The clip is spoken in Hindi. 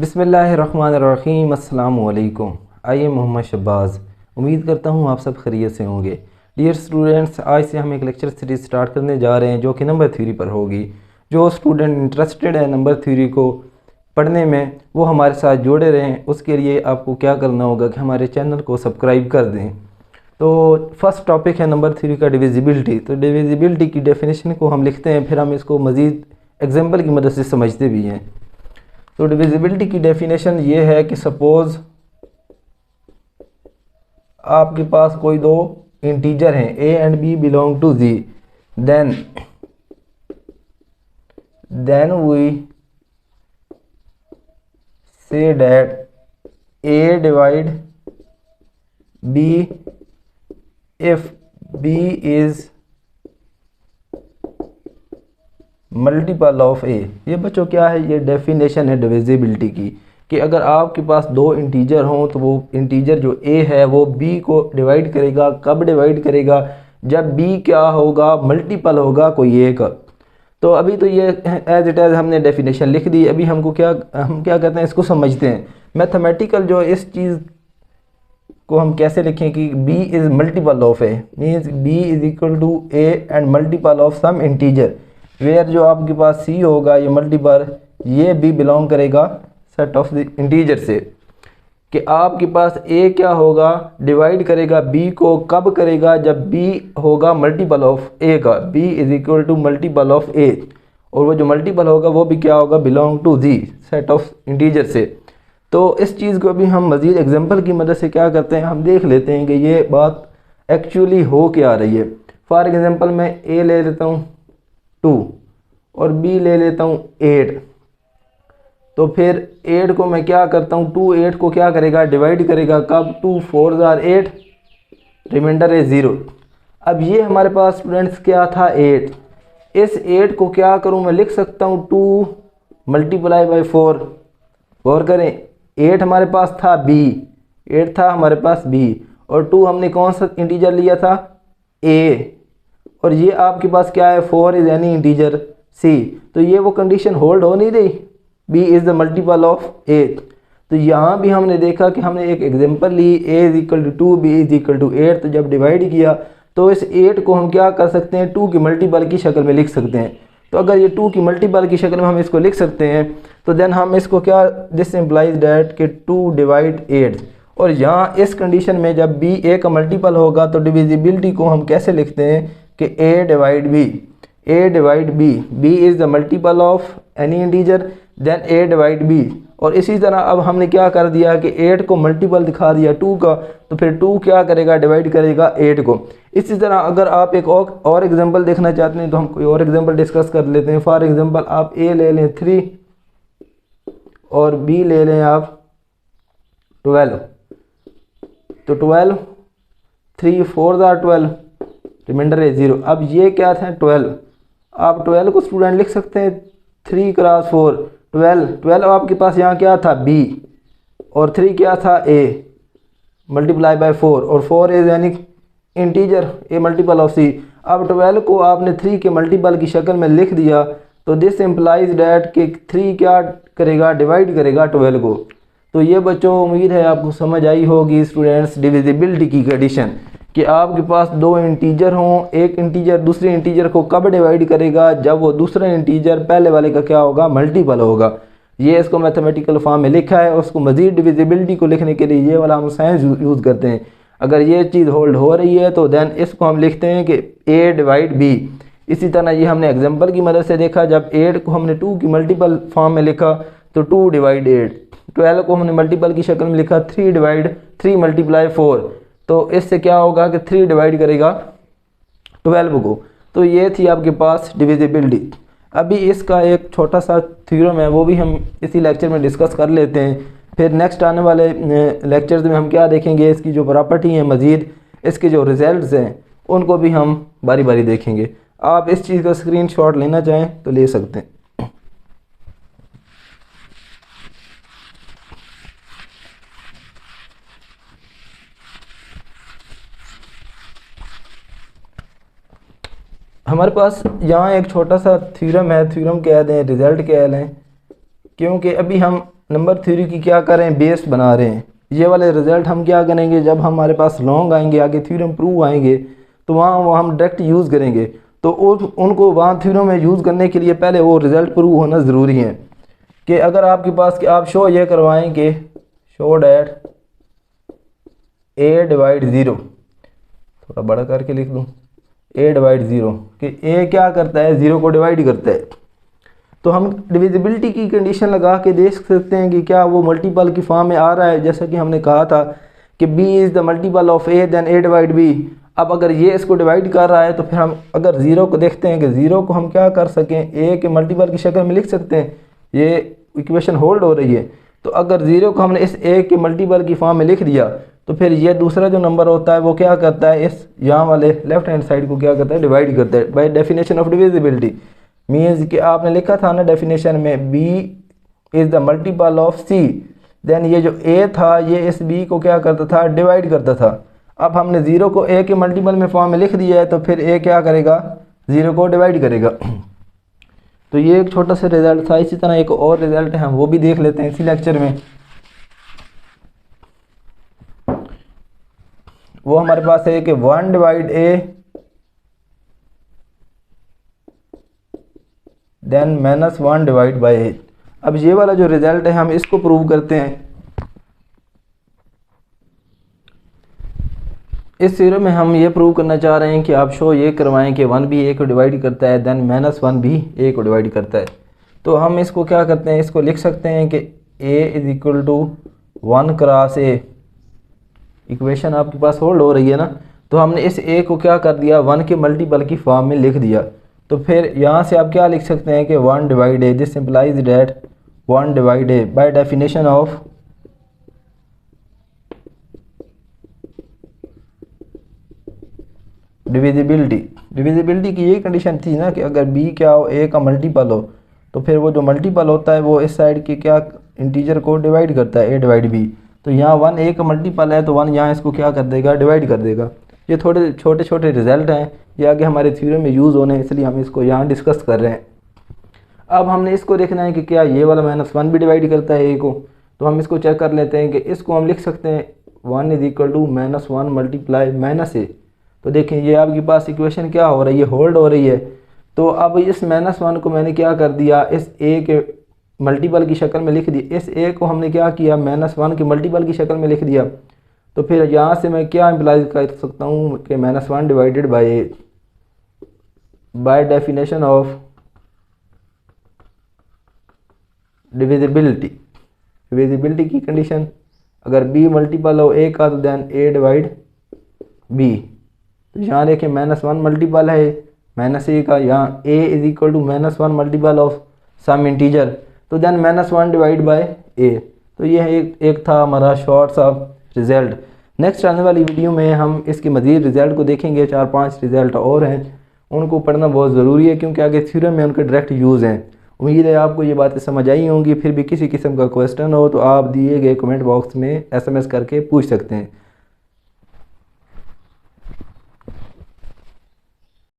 बिस्मिल्लाहिर्रहमानिर्रहीम। अस्सलाम वालेकुम। I am Mohammad Shabbaz. उम्मीद करता हूँ आप सब खैरियत से होंगे। डियर स्टूडेंट्स, आज से हम एक लेक्चर सीरीज़ स्टार्ट करने जा रहे हैं जो कि नंबर थ्योरी पर होगी। जो स्टूडेंट इंटरेस्टेड है नंबर थ्योरी को पढ़ने में वो हमारे साथ जुड़े रहें। उसके लिए आपको क्या करना होगा कि हमारे चैनल को सब्सक्राइब कर दें। तो फर्स्ट टॉपिक है नंबर थ्योरी का डिविजिबिलिटी। तो डिविजिबिलिटी की डेफिनेशन को हम लिखते हैं, फिर हम इसको मज़ीद एग्जाम्पल की मदद से समझते भी हैं। तो डिविजिबिलिटी की डेफिनेशन ये है कि सपोज़ आपके पास कोई दो इंटीजर हैं a and b belong to z, then we say that a divide b if b is multiple of A. ये बच्चों क्या है, ये डेफिनेशन है डिविजिबिलिटी की कि अगर आपके पास दो इंटीजर हों तो वो इंटीजर जो ए है वो बी को डिवाइड करेगा। कब डिवाइड करेगा? जब बी क्या होगा, मल्टीपल होगा कोई ए का। तो अभी तो ये एज इट एज हमने डेफिनेशन लिख दी। अभी हम क्या कहते हैं, इसको समझते हैं। मैथमेटिकल जो इस चीज़ को हम कैसे लिखें कि b is multiple of A, means b is equal to A and multiple of some integer, where जो आपके पास c होगा ये मल्टीपल, ये b बिलोंग करेगा सेट ऑफ द इंटीजर से। कि आपके पास a क्या होगा, डिवाइड करेगा b को। कब करेगा? जब b होगा मल्टीपल ऑफ a का। b is equal to multiple of a, और वो जो मल्टीपल होगा वो भी क्या होगा, belong to z set of integer से। तो इस चीज़ को भी हम मज़ीद एग्जांपल की मदद से क्या करते हैं, हम देख लेते हैं कि ये बात एक्चुअली हो क्या रही है। फॉर एग्जांपल मैं a ले लेता हूँ 2 और b ले लेता हूँ 8। तो फिर 8 को मैं क्या करता हूँ, 2 8 को क्या करेगा, डिवाइड करेगा। कब? 2 4 8, रिमाइंडर है 0। अब ये हमारे पास स्टूडेंट्स क्या था, 8। इस 8 को क्या करूँ, मैं लिख सकता हूँ 2 मल्टीप्लाई बाई 4। गौर करें, 8 हमारे पास था b, 8 था हमारे पास b, और 2 हमने कौन सा इंटीजर लिया था, a, और ये आपके पास क्या है, 4 इज एनी इंटीजर c। तो ये वो कंडीशन होल्ड हो नहीं रही, b is the multiple of a। तो यहाँ भी हमने देखा कि हमने एक एग्जांपल ली, a is equal to 2, b is equal to 8। तो जब डिवाइड किया तो इस 8 को हम क्या कर सकते हैं, 2 की मल्टीपल की शक्ल में लिख सकते हैं। तो अगर ये 2 की मल्टीपल की शक्ल में हम इसको लिख सकते हैं तो देन हम इसको क्या, दिस इम्प्लाइज डैट कि 2 डिवाइड 8। और यहाँ इस कंडीशन में जब b a का मल्टीपल होगा तो डिविजिबिलिटी को हम कैसे लिखते हैं कि a divide b, a divide b, b is the multiple of any integer, then a divide b। और इसी तरह अब हमने क्या कर दिया कि 8 को मल्टीपल दिखा दिया 2 का, तो फिर 2 क्या करेगा, डिवाइड करेगा 8 को। इसी तरह अगर आप एक और एग्जांपल देखना चाहते हैं तो हम कोई और एग्जांपल डिस्कस कर लेते हैं। फॉर एग्जांपल आप a ले लें 3 और b ले लें आप 12। तो 12, 3 4 12, रिमाइंडर है 0। अब ये क्या था, 12। आप 12 को स्टूडेंट लिख सकते हैं 3 क्रॉस 4, 12 आपके पास यहाँ क्या था, b, और 3 क्या था, a, मल्टीप्लाई बाय 4, और 4 इज यानी integer, a multiple of c। अब 12 को आपने 3 के मल्टीपल की शक्ल में लिख दिया तो दिस इम्प्लाइज डैट कि 3 क्या करेगा, डिवाइड करेगा 12 को। तो ये बच्चों उम्मीद है आपको समझ आई होगी स्टूडेंट्स डिविजिबिलिटी की कंडीशन कि आपके पास दो इंटीजर हों, एक इंटीजर दूसरे इंटीजर को कब डिवाइड करेगा, जब वो दूसरा इंटीजर पहले वाले का क्या होगा, मल्टीपल होगा। ये इसको मैथमेटिकल फॉर्म में लिखा है। उसको मज़ीद डिविजिबिलिटी को लिखने के लिए ये वाला हम साइंस यूज़ करते हैं। अगर ये चीज़ होल्ड हो रही है तो देन इसको हम लिखते हैं कि a डिवाइड b। इसी तरह ये हमने एग्जांपल की मदद से देखा, जब 8 को हमने 2 की मल्टीपल फॉर्म में लिखा तो 2 डिवाइड 8, 12 को हमने मल्टीपल की शक्ल में लिखा 3 डिवाइड 3 मल्टीप्लाई 4। तो इससे क्या होगा कि 3 डिवाइड करेगा 12 को। तो ये थी आपके पास डिविजिबिलिटी। अभी इसका एक छोटा सा थ्योरम है, वो भी हम इसी लेक्चर में डिस्कस कर लेते हैं। फिर नेक्स्ट आने वाले लेक्चर्स में हम क्या देखेंगे, इसकी जो प्रॉपर्टी है, मज़ीद इसके जो रिजल्ट्स हैं उनको भी हम बारी बारी देखेंगे। आप इस चीज़ का स्क्रीनशॉट लेना चाहें तो ले सकते हैं। हमारे पास यहाँ एक छोटा सा थ्योरम है, थ्योरम कह दें, रिज़ल्ट कह लें, क्योंकि अभी हम नंबर थ्योरी की क्या करें, बेस बना रहे हैं। ये वाले रिज़ल्ट हम क्या करेंगे, जब हमारे पास लॉन्ग आएंगे, आगे थ्योरम प्रूव आएंगे, तो वहाँ वो हम डायरेक्ट यूज़ करेंगे। तो उनको वहाँ थ्योरम में यूज़ करने के लिए पहले वो रिज़ल्ट प्रूव होना ज़रूरी है। कि अगर आपके पास कि आप शो ये करवाएं कि show that A divide zero, थोड़ा बड़ा करके लिख दूँ, ए डिवाइड ज़ीरो, कि ए क्या करता है, ज़ीरो को डिवाइड करता है। तो हम डिविजिबिलिटी की कंडीशन लगा के देख सकते हैं कि क्या वो मल्टीपल की फॉर्म में आ रहा है। जैसा कि हमने कहा था कि b is the multiple of a then a divide b। अब अगर ये इसको डिवाइड कर रहा है तो फिर हम अगर ज़ीरो को देखते हैं कि ज़ीरो को हम क्या कर सकें, a के मल्टीपल की शक्ल में लिख सकते हैं। ये इक्वेशन होल्ड हो रही है। तो अगर ज़ीरो को हमने इस a के मल्टीपल की फॉर्म में लिख दिया तो फिर ये दूसरा जो नंबर होता है वो क्या करता है, इस यहाँ वाले लेफ्ट हैंड साइड को क्या करता है, डिवाइड करता है। By definition of divisibility means कि आपने लिखा था ना डेफिनेशन में, b is the multiple of c, then ये जो a था ये इस b को क्या करता था, डिवाइड करता था। अब हमने ज़ीरो को a के मल्टीपल में फॉर्म में लिख दिया है तो फिर a क्या करेगा, ज़ीरो को डिवाइड करेगा। तो ये एक छोटा सा रिज़ल्ट था। इसी तरह एक और रिज़ल्ट है, हम वो भी देख लेते हैं इसी लेक्चर में। वो हमारे पास है कि 1 divide a then minus 1 divide by A. अब ये वाला जो रिज़ल्ट है हम इसको प्रूव करते हैं। इस थ्योरम में हम ये प्रूव करना चाह रहे हैं कि आप शो ये करवाएं कि 1 भी a को डिवाइड करता है, देन माइनस 1 भी a को डिवाइड करता है। तो हम इसको क्या करते हैं, इसको लिख सकते हैं कि a is equal to 1 cross a। Equation आपके पास होल्ड हो रही है ना। तो हमने इस a को क्या कर दिया, 1 के मल्टीपल की फॉर्म में लिख दिया। तो फिर यहाँ से आप क्या लिख सकते हैं कि 1 divide a, this सिंपलाइज that 1 divide a bye definition of divisibility की यही कंडीशन थी ना कि अगर b क्या हो, a का मल्टीपल हो, तो फिर वो जो मल्टीपल होता है वो इस साइड की क्या इंटीजर को डिवाइड करता है, a डिवाइड b। तो यहाँ 1 a का मल्टीपल है तो 1 यहाँ इसको क्या कर देगा, डिवाइड कर देगा। ये थोड़े छोटे छोटे रिजल्ट हैं, ये आगे हमारे थ्योरम में यूज़ होने हैं, इसलिए हम इसको यहाँ डिस्कस कर रहे हैं। अब हमने इसको देखना है कि क्या ये वाला -1 भी डिवाइड करता है a को। तो हम इसको चेक कर लेते हैं कि इसको हम लिख सकते हैं 1 is equal to -1 multiply minus a। तो देखें ये आपके पास इक्वेशन क्या हो रही है, होल्ड हो रही है। तो अब इस -1 को मैंने क्या कर दिया, इस a के मल्टीपल की शक्ल में लिख दिया। इस a को हमने क्या किया, -1 के मल्टीपल की शक्ल में लिख दिया। तो फिर यहाँ से मैं क्या इम्प्लाई कर सकता हूँ कि -1 divided by a bye definition of divisibility की कंडीशन, अगर b मल्टीपल हो a का तो देन a डिवाइड b। तो यहाँ देखें -1 मल्टीपल है -a का, यहाँ a is equal to -1 multiple of some integer, तो देन -1 डिवाइड बाय a। तो ये एक था हमारा शॉर्ट सा रिज़ल्ट। नेक्स्ट आने वाली वीडियो में हम इसके मज़ीद रिज़ल्ट को देखेंगे। 4-5 रिज़ल्ट और हैं, उनको पढ़ना बहुत ज़रूरी है क्योंकि आगे थ्योरम में उनके डायरेक्ट यूज़ हैं। उम्मीद है आपको ये बातें समझ आई होंगी। फिर भी किसी किस्म का क्वेश्चन हो तो आप दिए गए कमेंट बॉक्स में SMS करके पूछ सकते हैं।